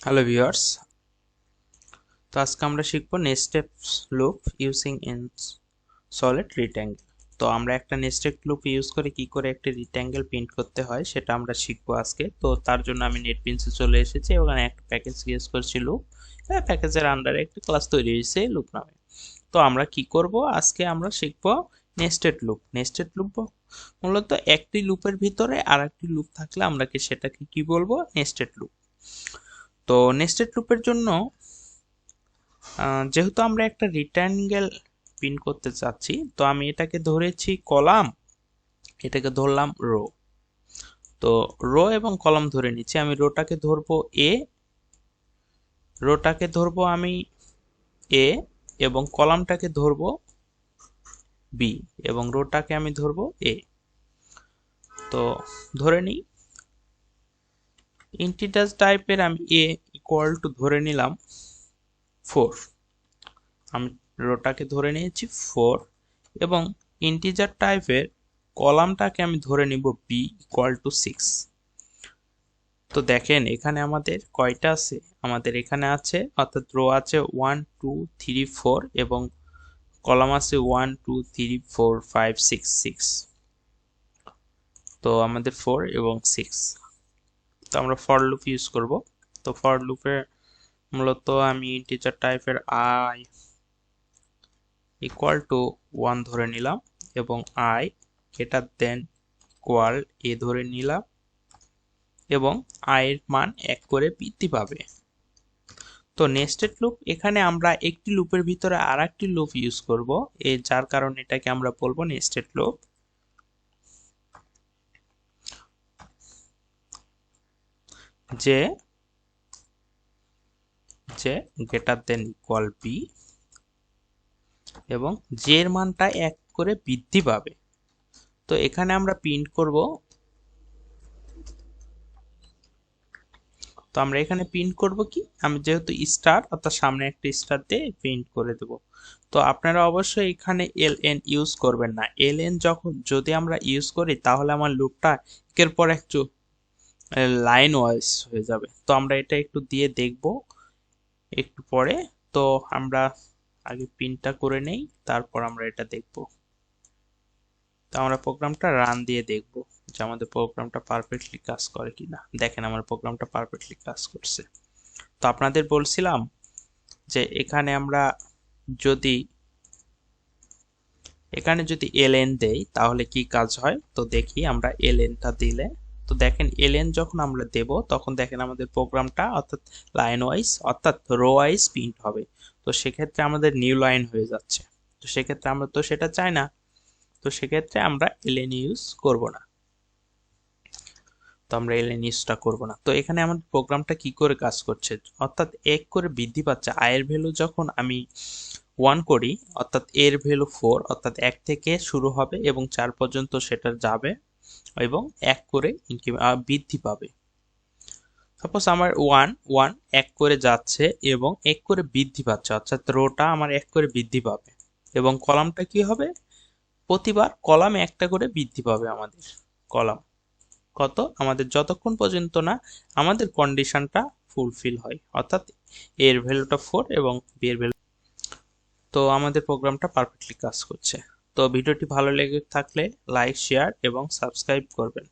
Hello viewers, তো আজকে আমরা শিখবো nested loop using in solid rectangle. তো আমরা একটা নেস্টেড লুপ ইউজ করে কি করে একটা রেক্ট্যাঙ্গেল প্রিন্ট করতে হয় সেটা আমরা শিখবো আজকে। তো তার জন্য আমি নেটবিনসে চলে এসেছি এবং একটা প্যাকেজ ইউজ করছি লুপ। প্যাকেজের আন্ডারে একটা ক্লাস তৈরি হয়েছে লুপ নামে। তো আমরা কি করব, আজকে আমরা শিখবো নেস্টেড লুপ। নেস্টেড লুপ মূলত একটি লুপের ভিতরে আরেকটি লুপ থাকলে আমরা সেটাকে কি বলবো, নেস্টেড লুপ। তো নেস্টেড লুপের জন্য যেহেতু আমরা একটা রেক্ট্যাঙ্গেল প্রিন্ট করতে চাচ্ছি, তো আমি এটাকে ধরেছি কলাম, এটাকে ধরলাম রো। তো রো এবং কলাম ধরে নিচ্ছি। আমি রোটাকে ধরবো আমি এ এবং কলামটাকে ধরবো বি এবং রোটাকে আমি ধরবো এ। তো ধরে নিই ইন্টিজার টাইপের আমি এ ইকুয়াল টু ধরে নিলাম 4। আমি রোটাকে ধরে নিয়েছি 4 এবং ইন্টিজার টাইপের কলামটাকে আমি ধরে নিব বি ইকুয়াল টু 6। তো দেখেন এখানে আমাদের কয়টা আছে, আমাদের এখানে আছে অর্থাৎ রো আছে 1 2 3 4 এবং কলাম আছে 1 2 3 4 5 6 6। তো আমাদের 4 এবং 6। তো আমরা ফর লুপ ইউজ করব। তো ফর লুপে মূলত আমি ইন্টিজার টাইপের আই ইকুয়াল টু 1 ধরে নিলাম এবং আই গ্রেটার দেন ইকুয়াল এ ধরে নিলাম এবং আই এর মান 1 করে বৃদ্ধি পাবে। তো নেস্টেড লুপ, এখানে আমরা একটি লুপের ভিতরে আরেকটি লুপ ইউজ করব, যার কারণে এটাকে আমরা বলবো নেস্টেড লুপ। যে গ্রেটার দেন ইকুয়াল বি এবং জে এর মানটা 1 করে বৃদ্ধি পাবে। তো এখানে আমরা প্রিন্ট করব, তো আমরা এখানে প্রিন্ট করব কি, আমি যেহেতু স্টার অর্থাৎ সামনে একটা স্টার দিয়ে প্রিন্ট করে দেব। তো আপনারা অবশ্যই এখানে এলএন ইউজ করবেন না। এলএন যদি আমরা ইউজ করি তাহলে আমার লুপটা একের পর একটু লাইন ওয়াইজ হয়ে যাবে। তো আমরা এটা একটু দিয়ে দেখব একটু পরে। তো আমরা আগে প্রিন্টটা করে নেই, তারপর আমরা এটা দেখব। তো আমরা প্রোগ্রামটা রান দিয়ে দেখব যে আমাদের প্রোগ্রামটা পারফেক্টলি কাজ করে কিনা। দেখেন আমার প্রোগ্রামটা পারফেক্টলি কাজ করছে। তো আপনাদের বলছিলাম যে এখানে যদি এলএন দেই তাহলে কি কাজ হয়। তো দেখি আমরা এলএনটা দিলে, তো দেখেন এলএন যখন আমরা দেব তখন দেখেন আমাদের প্রোগ্রামটা অর্থাৎ লাইন ওয়াইজ অর্থাৎ রো ওয়াইজ প্রিন্ট হবে। তো সেক্ষেত্রে আমাদের নিউ লাইন হয়ে যাচ্ছে। তো সেক্ষেত্রে আমরা তো সেটা চাই না। তো সেক্ষেত্রে আমরা এলএন ইউজ করব না। তো আমরা এলএন ইউজটা করব না। তো এখানে আমাদের প্রোগ্রামটা কি করে কাজ করছে, অর্থাৎ 1 করে বৃদ্ধি পাচ্ছে। আয়ের ভ্যালু যখন আমি 1 করি অর্থাৎ এর ভ্যালু 4 অর্থাৎ 1 থেকে শুরু হবে এবং 4 পর্যন্ত সেটা যাবে এবং 1 করে বৃদ্ধি পাবে। সাপোজ আমার 1 করে যাচ্ছে এবং 1 করে বৃদ্ধি পাচ্ছে, অর্থাৎ রোটা আমার 1 করে বৃদ্ধি পাবে এবং কলামটা কি হবে, প্রতিবার কলামে একটা করে বৃদ্ধি পাবে। আমাদের কলাম কত, আমাদের যতক্ষণ পর্যন্ত না আমাদের কন্ডিশনটা ফুলফিল হয়, অর্থাৎ এর ভ্যালুটা 4 এবং বি এর ভ্যালু। তো আমাদের প্রোগ্রামটা পারফেক্টলি কাজ করছে। তো ভিডিওটি ভালো লেগে থাকলে লাইক, শেয়ার এবং সাবস্ক্রাইব করবেন।